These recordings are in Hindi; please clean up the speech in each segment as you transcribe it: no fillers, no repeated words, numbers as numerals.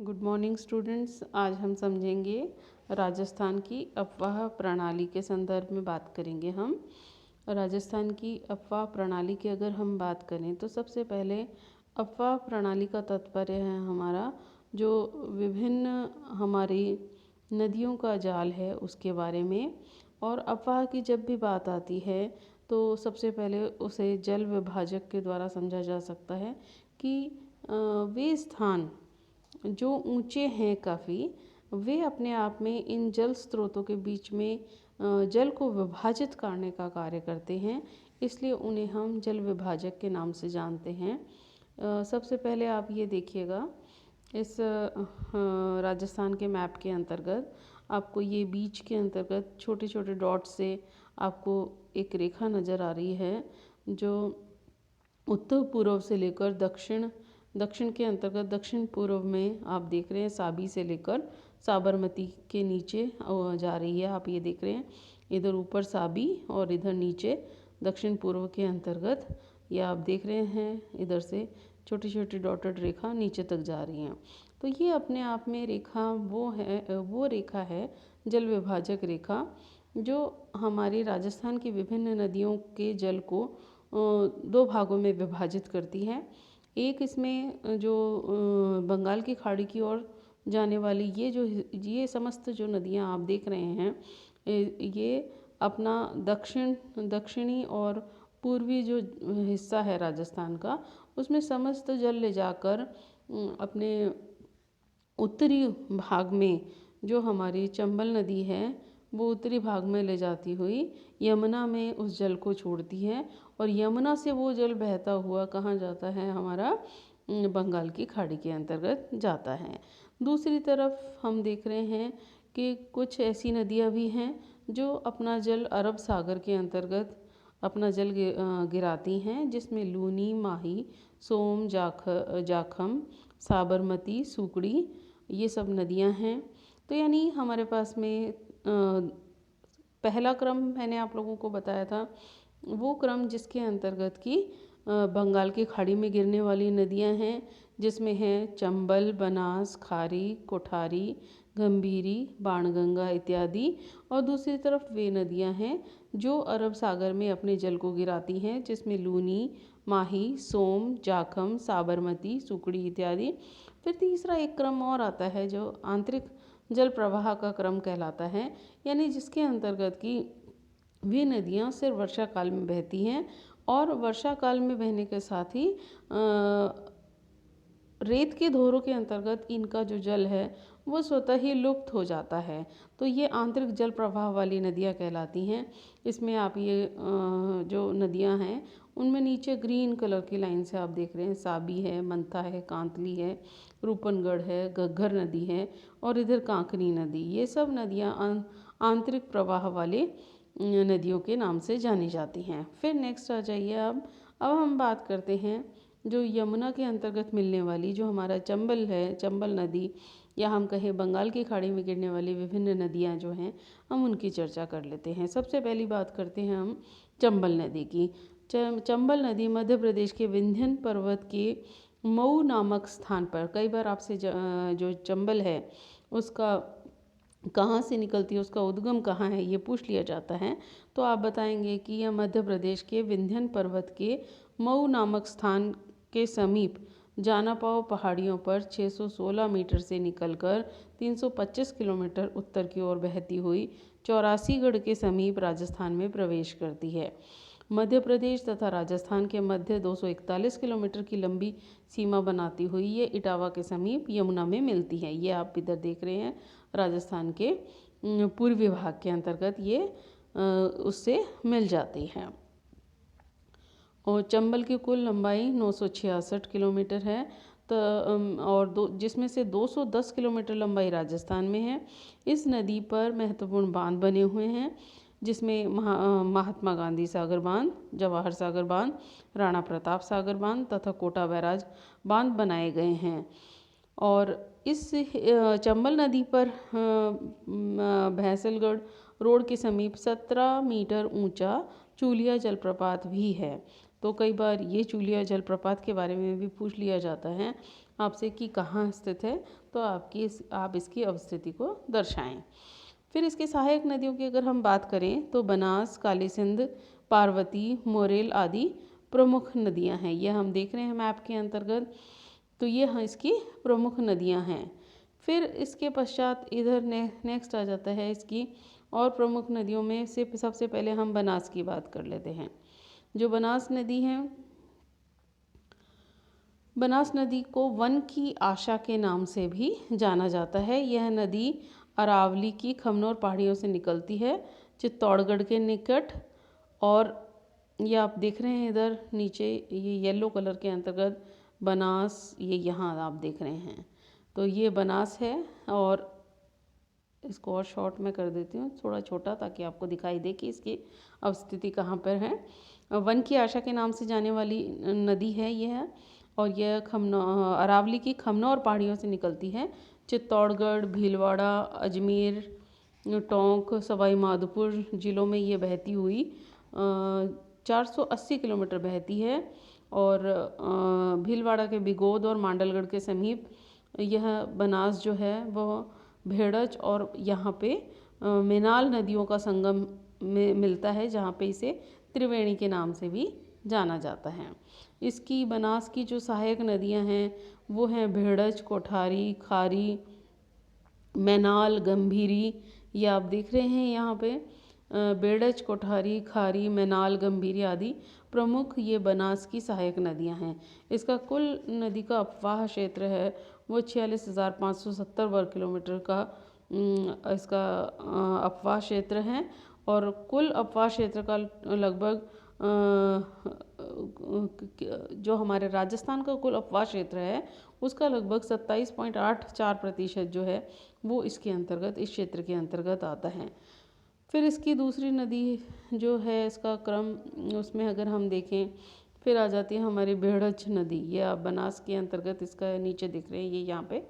Good morning students. आज हम समझेंगे राजस्थान की अफवाह प्रणाली के संदर्भ में बात करेंगे। हम राजस्थान की अफवाह प्रणाली की अगर हम बात करें तो सबसे पहले अफवाह प्रणाली का तात्पर्य है हमारा जो विभिन्न हमारी नदियों का जाल है उसके बारे में। और अफवाह की जब भी बात आती है तो सबसे पहले उसे जल विभाजक के द्वारा समझा जा सकता है कि वे स्थान जो ऊंचे हैं काफ़ी, वे अपने आप में इन जल स्रोतों के बीच में जल को विभाजित करने का कार्य करते हैं, इसलिए उन्हें हम जल विभाजक के नाम से जानते हैं। सबसे पहले आप ये देखिएगा, इस राजस्थान के मैप के अंतर्गत आपको ये बीच के अंतर्गत छोटे छोटे डॉट से आपको एक रेखा नज़र आ रही है जो उत्तर पूर्व से लेकर दक्षिण के अंतर्गत दक्षिण पूर्व में आप देख रहे हैं, साबी से लेकर साबरमती के नीचे जा रही है। आप ये देख रहे हैं, इधर ऊपर साबी और इधर नीचे दक्षिण पूर्व के अंतर्गत ये आप देख रहे हैं, इधर से छोटी छोटी डॉटेड रेखा नीचे तक जा रही हैं। तो ये अपने आप में रेखा वो रेखा है जल विभाजक रेखा, जो हमारी राजस्थान की विभिन्न नदियों के जल को दो भागों में विभाजित करती है। एक इसमें जो बंगाल की खाड़ी की ओर जाने वाली ये समस्त जो नदियां आप देख रहे हैं, ये अपना दक्षिणी और पूर्वी जो हिस्सा है राजस्थान का, उसमें समस्त जल ले जाकर अपने उत्तरी भाग में जो हमारी चंबल नदी है वो उत्तरी भाग में ले जाती हुई यमुना में उस जल को छोड़ती है, और यमुना से वो जल बहता हुआ कहाँ जाता है, हमारा बंगाल की खाड़ी के अंतर्गत जाता है। दूसरी तरफ हम देख रहे हैं कि कुछ ऐसी नदियाँ भी हैं जो अपना जल अरब सागर के अंतर्गत अपना जल गिराती हैं, जिसमें लूनी, माही, सोम, जाखम, साबरमती, सुकड़ी, ये सब नदियाँ हैं। तो यानी हमारे पास में पहला क्रम मैंने आप लोगों को बताया था, वो क्रम जिसके अंतर्गत की बंगाल की खाड़ी में गिरने वाली नदियां हैं, जिसमें हैं चंबल, बनास, खारी, कोठारी, गंभीरी, बाणगंगा इत्यादि। और दूसरी तरफ वे नदियां हैं जो अरब सागर में अपने जल को गिराती हैं, जिसमें लूनी, माही, सोम, जाखम, साबरमती, सुकड़ी इत्यादि। फिर तीसरा एक क्रम और आता है जो आंतरिक जल प्रवाह का क्रम कहलाता है, यानी जिसके अंतर्गत की वे नदियाँ सिर्फ वर्षा काल में बहती हैं, और वर्षा काल में बहने के साथ ही रेत के धोरों के अंतर्गत इनका जो जल है वो स्वतः ही लुप्त हो जाता है। तो ये आंतरिक जल प्रवाह वाली नदियाँ कहलाती हैं। इसमें आप ये जो नदियाँ हैं उनमें नीचे ग्रीन कलर की लाइन से आप देख रहे हैं, साबी है, मंथा है, कांतली है, रूपनगढ़ है, घग्घर नदी है, और इधर कांकनी नदी। ये सब नदियाँ आंतरिक प्रवाह वाले नदियों के नाम से जानी जाती हैं। फिर नेक्स्ट आ जाइए, अब हम बात करते हैं जो यमुना के अंतर्गत मिलने वाली जो हमारा चंबल है, चंबल नदी, या हम कहें बंगाल की खाड़ी में गिरने वाली विभिन्न नदियां जो हैं, हम उनकी चर्चा कर लेते हैं। सबसे पहली बात करते हैं हम चंबल नदी की। चंबल नदी मध्य प्रदेश के विंध्य पर्वत के मऊ नामक स्थान पर, कई बार आपसे जो चंबल है उसका कहाँ से निकलती है, उसका उद्गम कहाँ है, ये पूछ लिया जाता है, तो आप बताएंगे कि यह मध्य प्रदेश के विंध्य पर्वत के मऊ नामक स्थान के समीप जानापाव पहाड़ियों पर 616 मीटर से निकलकर 325 किलोमीटर उत्तर की ओर बहती हुई चौरासीगढ़ के समीप राजस्थान में प्रवेश करती है। मध्य प्रदेश तथा राजस्थान के मध्य 241 किलोमीटर की लंबी सीमा बनाती हुई ये इटावा के समीप यमुना में मिलती है। ये आप इधर देख रहे हैं, राजस्थान के पूर्वी भाग के अंतर्गत ये उससे मिल जाती है। और चंबल की कुल लंबाई 966 किलोमीटर है, तो जिसमें से 210 किलोमीटर लंबाई राजस्थान में है। इस नदी पर महत्वपूर्ण बांध बने हुए हैं, जिसमें महात्मा गांधी सागर बांध, जवाहर सागर बांध, राणा प्रताप सागर बांध तथा कोटा बैराज बांध बनाए गए हैं। और इस चंबल नदी पर भैंसलगढ़ रोड के समीप 17 मीटर ऊंचा चूलिया जलप्रपात भी है। तो कई बार ये चूलिया जलप्रपात के बारे में भी पूछ लिया जाता है। आपसे कि कहाँ स्थित है, तो आप इसकी अवस्थिति को दर्शाएं। फिर इसकी सहायक नदियों की अगर हम बात करें तो बनास, काली सिंध, पार्वती, मोरेल आदि प्रमुख नदियां हैं। यह हम देख रहे हैं मैप के अंतर्गत। तो ये हाँ इसकी प्रमुख नदियां हैं। फिर इसके पश्चात इधर नेक्स्ट आ जाता है इसकी और प्रमुख नदियों में से सबसे पहले हम बनास की बात कर लेते हैं। जो बनास नदी है, बनास नदी को वन की आशा के नाम से भी जाना जाता है। यह नदी अरावली की खमनोर पहाड़ियों से निकलती है चित्तौड़गढ़ के निकट। और ये आप देख रहे हैं इधर नीचे ये येलो कलर के अंतर्गत बनास, ये यहाँ आप देख रहे हैं। तो ये बनास है और इसको और शॉर्ट में कर देती हूँ थोड़ा छोटा, ताकि आपको दिखाई दे कि इसकी अवस्थिति कहाँ पर है। वन की आशा के नाम से जाने वाली नदी है यह, और यह अरावली की खमनौर पहाड़ियों से निकलती है। चित्तौड़गढ़, भीलवाड़ा, अजमेर, टोंक, सवाई माधोपुर जिलों में ये बहती हुई 480 किलोमीटर बहती है। और भीलवाड़ा के बिगोद और मांडलगढ़ के समीप यह बनास जो है वह भेड़च और यहाँ पे मेनाल नदियों का संगम में मिलता है, जहाँ पे इसे त्रिवेणी के नाम से भी जाना जाता है। इसकी बनास की जो सहायक नदियाँ हैं वो हैं भेड़च, कोठारी, खारी, मैनाल, गंभीरी। ये आप देख रहे हैं यहाँ पे बेड़च, कोठारी, खारी, मैनाल, गंभीरी आदि प्रमुख ये बनास की सहायक नदियाँ हैं। इसका कुल नदी का अपवाह क्षेत्र है वो 46,570 वर्ग किलोमीटर का इसका अपवाह क्षेत्र है। और कुल अपवाह क्षेत्र का लगभग जो हमारे राजस्थान का कुल अपवाह क्षेत्र है उसका लगभग 27.84% जो है वो इसके अंतर्गत, इस क्षेत्र के अंतर्गत आता है। फिर इसकी दूसरी नदी जो है इसका क्रम, उसमें अगर हम देखें फिर आ जाती है हमारी बेड़च नदी। ये आप बनास के अंतर्गत इसका नीचे दिख रहे हैं, ये यहाँ पे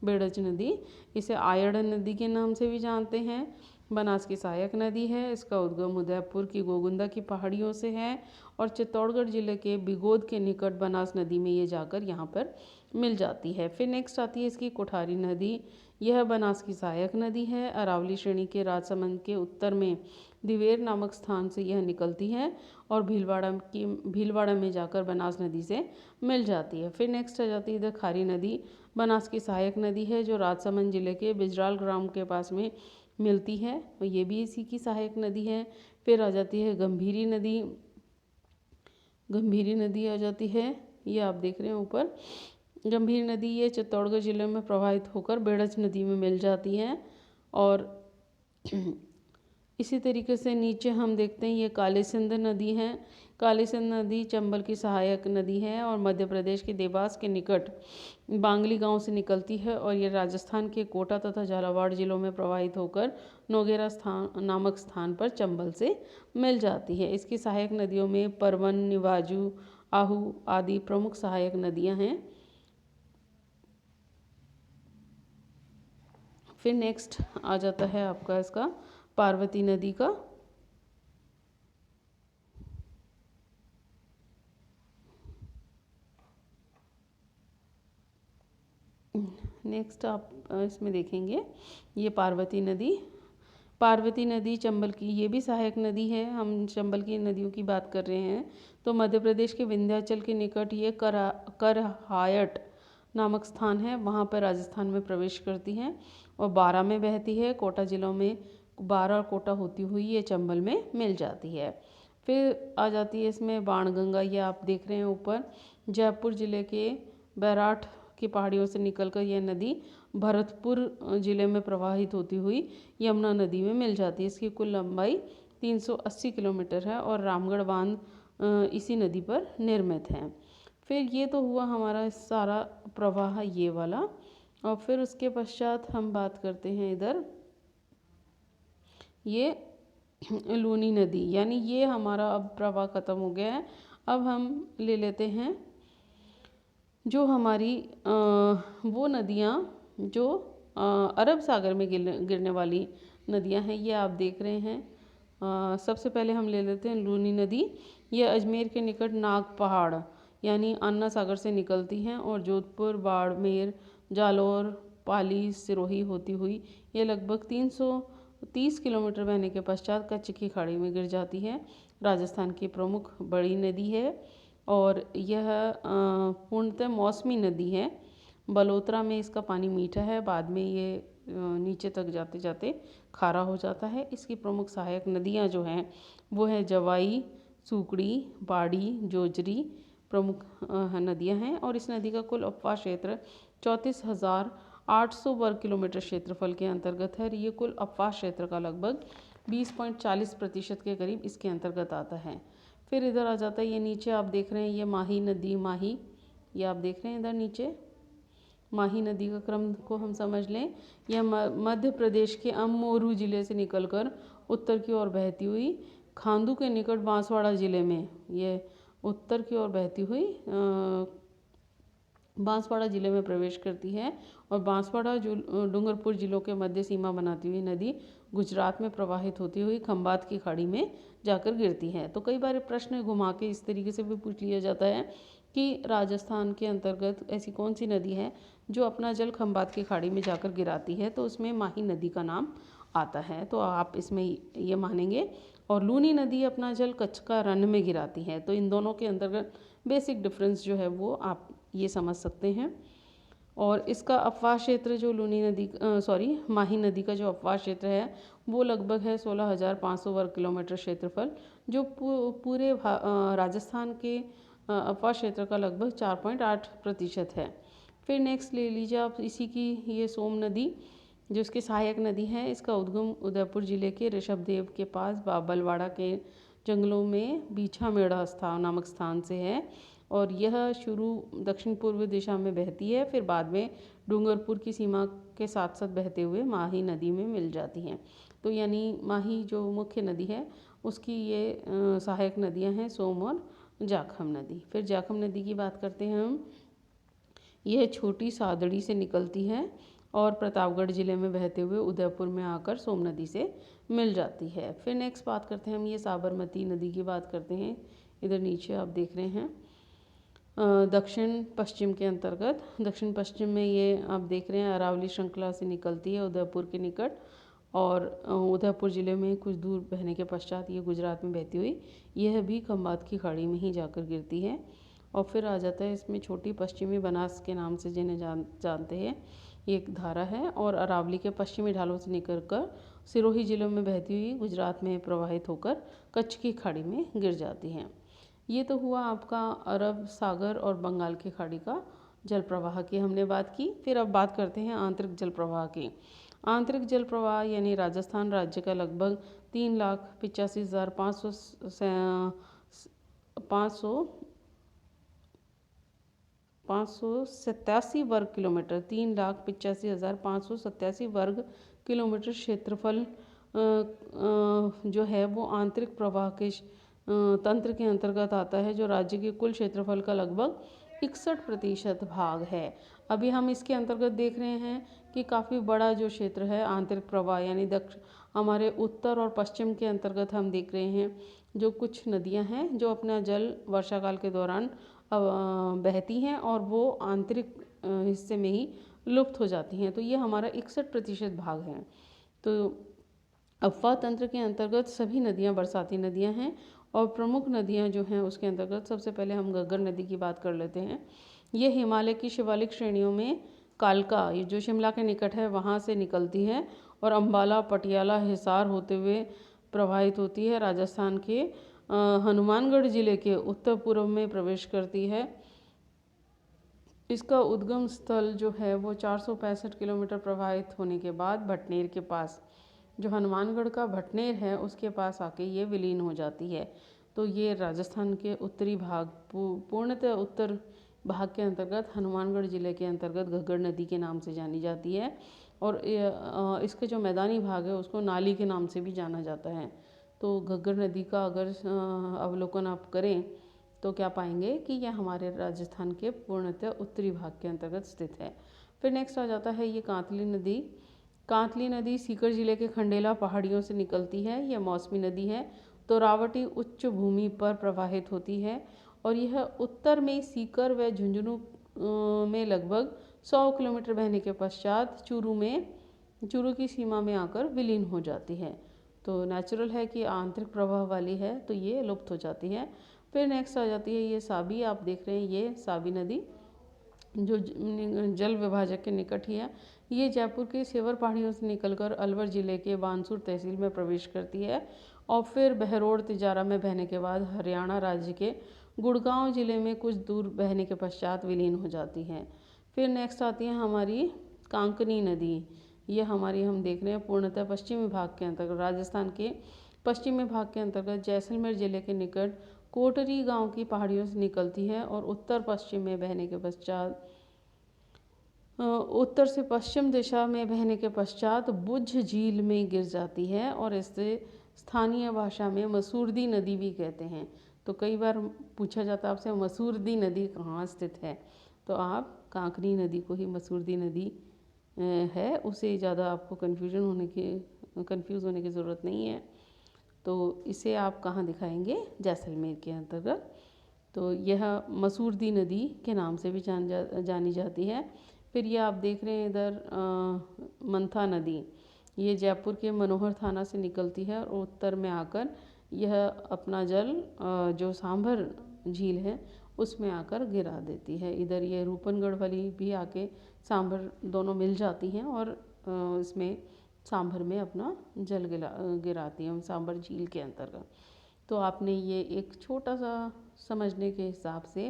बेड़च नदी, इसे आयड़ नदी के नाम से भी जानते हैं। बनास की सहायक नदी है। इसका उद्गम उदयपुर की गोगुंदा की पहाड़ियों से है और चित्तौड़गढ़ जिले के बिगोद के निकट बनास नदी में ये जाकर यहाँ पर मिल जाती है। फिर नेक्स्ट आती है इसकी कोठारी नदी। यह बनास की सहायक नदी है। अरावली श्रेणी के राजसमंद के उत्तर में दिवेर नामक स्थान से यह निकलती है और भीलवाड़ा में जाकर बनास नदी से मिल जाती है। फिर नेक्स्ट आ जाती है इधर खारी नदी। बनास की सहायक नदी है जो राजसमंद जिले के बिजराल ग्राम के पास में मिलती है, और ये भी इसी की सहायक नदी है। फिर आ जाती है गंभीरी नदी। गंभीरी नदी आ जाती है, ये आप देख रहे हैं ऊपर। गंभीर नदी ये चित्तौड़गढ़ जिले में प्रवाहित होकर बेड़च नदी में मिल जाती है। और इसी तरीके से नीचे हम देखते हैं ये काली सिंध नदी है। काली सिंध नदी चंबल की सहायक नदी है और मध्य प्रदेश के देवास के निकट बांगली गांव से निकलती है और ये राजस्थान के कोटा तथा झालावाड़ जिलों में प्रवाहित होकर नोगेरा नामक स्थान पर चंबल से मिल जाती है। इसकी सहायक नदियों में परवन, निवाजू, आहू आदि प्रमुख सहायक नदियां हैं। फिर नेक्स्ट आ जाता है आपका इसका पार्वती नदी का। नेक्स्ट आप इसमें देखेंगे ये पार्वती नदी। पार्वती नदी चंबल की ये भी सहायक नदी है। हम चंबल की नदियों की बात कर रहे हैं तो मध्य प्रदेश के विंध्याचल के निकट ये करहायट नामक स्थान है, वहाँ पर राजस्थान में प्रवेश करती हैं और बारा में बहती है। कोटा जिलों में बारा और कोटा होती हुई ये चंबल में मिल जाती है। फिर आ जाती है इसमें बाणगंगा। ये आप देख रहे हैं ऊपर जयपुर जिले के बैराठ की पहाड़ियों से निकलकर यह नदी भरतपुर जिले में प्रवाहित होती हुई यमुना नदी में मिल जाती है। इसकी कुल लंबाई 380 किलोमीटर है और रामगढ़ बांध इसी नदी पर निर्मित है। फिर ये तो हुआ हमारा सारा प्रवाह ये वाला, और फिर उसके पश्चात हम बात करते हैं इधर ये लूनी नदी, यानी ये हमारा अब प्रवाह ख़त्म हो गया है। अब हम ले लेते हैं जो हमारी वो नदियाँ जो अरब सागर में गिरने वाली नदियाँ हैं, ये आप देख रहे हैं। सबसे पहले हम ले लेते हैं लूनी नदी। यह अजमेर के निकट नाग पहाड़ यानी अन्ना सागर से निकलती हैं और जोधपुर, बाड़मेर, जालौर, पाली, सिरोही होती हुई ये लगभग 330 किलोमीटर बहने के पश्चात कच्छ की खाड़ी में गिर जाती है। राजस्थान की प्रमुख बड़ी नदी है और यह पूर्णतः मौसमी नदी है। बलोतरा में इसका पानी मीठा है, बाद में ये नीचे तक जाते जाते खारा हो जाता है। इसकी प्रमुख सहायक नदियाँ जो हैं वो है जवाई, सुकड़ी, बाड़ी, जोजरी प्रमुख नदियाँ हैं और इस नदी का कुल अपवाह क्षेत्र 34,800 वर्ग किलोमीटर क्षेत्रफल के अंतर्गत है। ये कुल अपवाह क्षेत्र का लगभग 20.40% के करीब इसके अंतर्गत आता है। फिर इधर आ जाता है ये नीचे आप देख रहे हैं ये माही नदी, माही ये आप देख रहे हैं इधर नीचे माही नदी का क्रम को हम समझ लें। यह मध्य प्रदेश के अममोरू जिले से निकलकर उत्तर की ओर बहती हुई खांडू के निकट बांसवाड़ा जिले में ये उत्तर की ओर बहती हुई बांसवाड़ा जिले में प्रवेश करती है और बांसवाड़ा डूंगरपुर जिलों के मध्य सीमा बनाती हुई नदी गुजरात में प्रवाहित होती हुई खंबात की खाड़ी में जाकर गिरती है। तो कई बार प्रश्न घुमा के इस तरीके से भी पूछ लिया जाता है कि राजस्थान के अंतर्गत ऐसी कौन सी नदी है जो अपना जल खंबात की खाड़ी में जाकर गिराती है, तो उसमें माही नदी का नाम आता है। तो आप इसमें ये मानेंगे। और लूनी नदी अपना जल कच्छ का रन में गिराती है। तो इन दोनों के अंतर्गत बेसिक डिफरेंस जो है वो आप ये समझ सकते हैं। और इसका अपवाह क्षेत्र जो लूनी नदी माही नदी का जो अपवाह क्षेत्र है वो लगभग है 16,500 वर्ग किलोमीटर क्षेत्रफल, जो पूरे राजस्थान के अपवाह क्षेत्र का लगभग 4.8% है। फिर नेक्स्ट ले लीजिए आप इसी की ये सोम नदी जो इसकी सहायक नदी है। इसका उद्गम उदयपुर जिले के ऋषभदेव के पास बाबलवाड़ा के जंगलों में बीछामेड़ा नामक स्थान से है और यह शुरू दक्षिण पूर्व दिशा में बहती है, फिर बाद में डूंगरपुर की सीमा के साथ साथ बहते हुए माही नदी में मिल जाती हैं। तो यानी माही जो मुख्य नदी है उसकी ये सहायक नदियां हैं सोम और जाखम नदी। फिर जाखम नदी की बात करते हैं हम। यह छोटी सादड़ी से निकलती है और प्रतापगढ़ जिले में बहते हुए उदयपुर में आकर सोम नदी से मिल जाती है। फिर नेक्स्ट बात करते हैं हम ये साबरमती नदी की बात करते हैं। इधर नीचे आप देख रहे हैं दक्षिण पश्चिम के अंतर्गत दक्षिण पश्चिम में ये आप देख रहे हैं अरावली श्रृंखला से निकलती है उदयपुर के निकट और उदयपुर ज़िले में कुछ दूर बहने के पश्चात ये गुजरात में बहती हुई यह भी खंबात की खाड़ी में ही जाकर गिरती है। और फिर आ जाता है इसमें छोटी पश्चिमी बनास के नाम से जिन्हें जानते हैं ये एक धारा है और अरावली के पश्चिमी ढालों से निकलकर सिरोही जिलों में बहती हुई गुजरात में प्रवाहित होकर कच्छ की खाड़ी में गिर जाती हैं। ये तो हुआ आपका अरब सागर और बंगाल की खाड़ी का जल प्रवाह की हमने बात की। फिर अब बात करते हैं आंतरिक जल प्रवाह की। आंतरिक जल प्रवाह यानी राजस्थान राज्य का लगभग 3,85,587 वर्ग किलोमीटर 3,85,587 वर्ग किलोमीटर क्षेत्रफल जो है वो आंतरिक प्रवाह के तंत्र के अंतर्गत आता है, जो राज्य के कुल क्षेत्रफल का लगभग 61% भाग है। अभी हम इसके अंतर्गत देख रहे हैं कि काफ़ी बड़ा जो क्षेत्र है आंतरिक प्रवाह यानी हमारे उत्तर और पश्चिम के अंतर्गत हम देख रहे हैं जो कुछ नदियां हैं जो अपना जल वर्षा काल के दौरान बहती हैं और वो आंतरिक हिस्से में ही लुप्त हो जाती हैं। तो ये हमारा 61% भाग है। तो अपवाह तंत्र के अंतर्गत सभी नदियां बरसाती नदियां हैं और प्रमुख नदियां जो हैं उसके अंतर्गत सबसे पहले हम घग्गर नदी की बात कर लेते हैं। ये हिमालय की शिवालिक श्रेणियों में कालका ये जो शिमला के निकट है वहाँ से निकलती है और अम्बाला, पटियाला, हिसार होते हुए प्रवाहित होती है। राजस्थान के हनुमानगढ़ जिले के उत्तर पूर्व में प्रवेश करती है। इसका उद्गम स्थल जो है वो 465 किलोमीटर प्रवाहित होने के बाद भटनेर के पास जो हनुमानगढ़ का भटनेर है उसके पास आके ये विलीन हो जाती है। तो ये राजस्थान के उत्तरी भाग पूर्णतः उत्तर भाग के अंतर्गत हनुमानगढ़ जिले के अंतर्गत घग्गर नदी के नाम से जानी जाती है और इसके जो मैदानी भाग है उसको नाली के नाम से भी जाना जाता है। तो घग्गर नदी का अगर अवलोकन आप करें तो क्या पाएंगे कि यह हमारे राजस्थान के पूर्णतः उत्तरी भाग के अंतर्गत स्थित है। फिर नेक्स्ट आ जाता है ये कांतली नदी। कांतली नदी सीकर जिले के खंडेला पहाड़ियों से निकलती है। यह मौसमी नदी है। तोरावटी उच्च भूमि पर प्रवाहित होती है और यह उत्तर में सीकर व झुंझुनू में लगभग 100 किलोमीटर बहने के पश्चात चूरू की सीमा में आकर विलीन हो जाती है। तो नेचुरल है कि आंतरिक प्रवाह वाली है तो ये लुप्त हो जाती है। फिर नेक्स्ट आ जाती है ये साबी, आप देख रहे हैं ये साबी नदी जो जल विभाजक के निकट ही है। ये जयपुर के सेवर पहाड़ियों से निकलकर अलवर जिले के बानसूर तहसील में प्रवेश करती है और फिर बहरोड तिजारा में बहने के बाद हरियाणा राज्य के गुड़गांव जिले में कुछ दूर बहने के पश्चात विलीन हो जाती है। फिर नेक्स्ट आती है हमारी कांकनी नदी। ये हमारी हम देख रहे हैं पूर्णतः पश्चिमी भाग के अंतर्गत, राजस्थान के पश्चिमी भाग के अंतर्गत जैसलमेर जिले के निकट कोटरी गांव की पहाड़ियों से निकलती है और उत्तर पश्चिम में बहने के पश्चात उत्तर से पश्चिम दिशा में बहने के पश्चात बुझ झील में गिर जाती है और इसे स्थानीय भाषा में मसूरदी नदी भी कहते हैं। तो कई बार पूछा जाता है आपसे मसूरदी नदी कहाँ स्थित है, तो आप कांकनी नदी को ही मसूरदी नदी है, उसे ज़्यादा आपको कंफ्यूज होने की ज़रूरत नहीं है। तो इसे आप कहाँ दिखाएंगे, जैसलमेर के अंतर्गत। तो यह मसूरदी नदी के नाम से भी जानी जाती है। फिर ये आप देख रहे हैं इधर मंथा नदी, ये जयपुर के मनोहर थाना से निकलती है और उत्तर में आकर यह अपना जल जो सांभर झील है उसमें आकर गिरा देती है। इधर ये रूपनगढ़ वाली भी आके सांभर दोनों मिल जाती हैं और इसमें सांभर में अपना जल गिराती हैं सांभर झील के अंतर्गत। तो आपने ये एक छोटा सा समझने के हिसाब से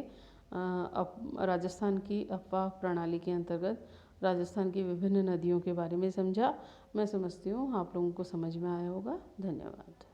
राजस्थान की अफवाह प्रणाली के अंतर्गत राजस्थान की विभिन्न नदियों के बारे में समझा। मैं समझती हूँ आप लोगों को समझ में आया होगा। धन्यवाद।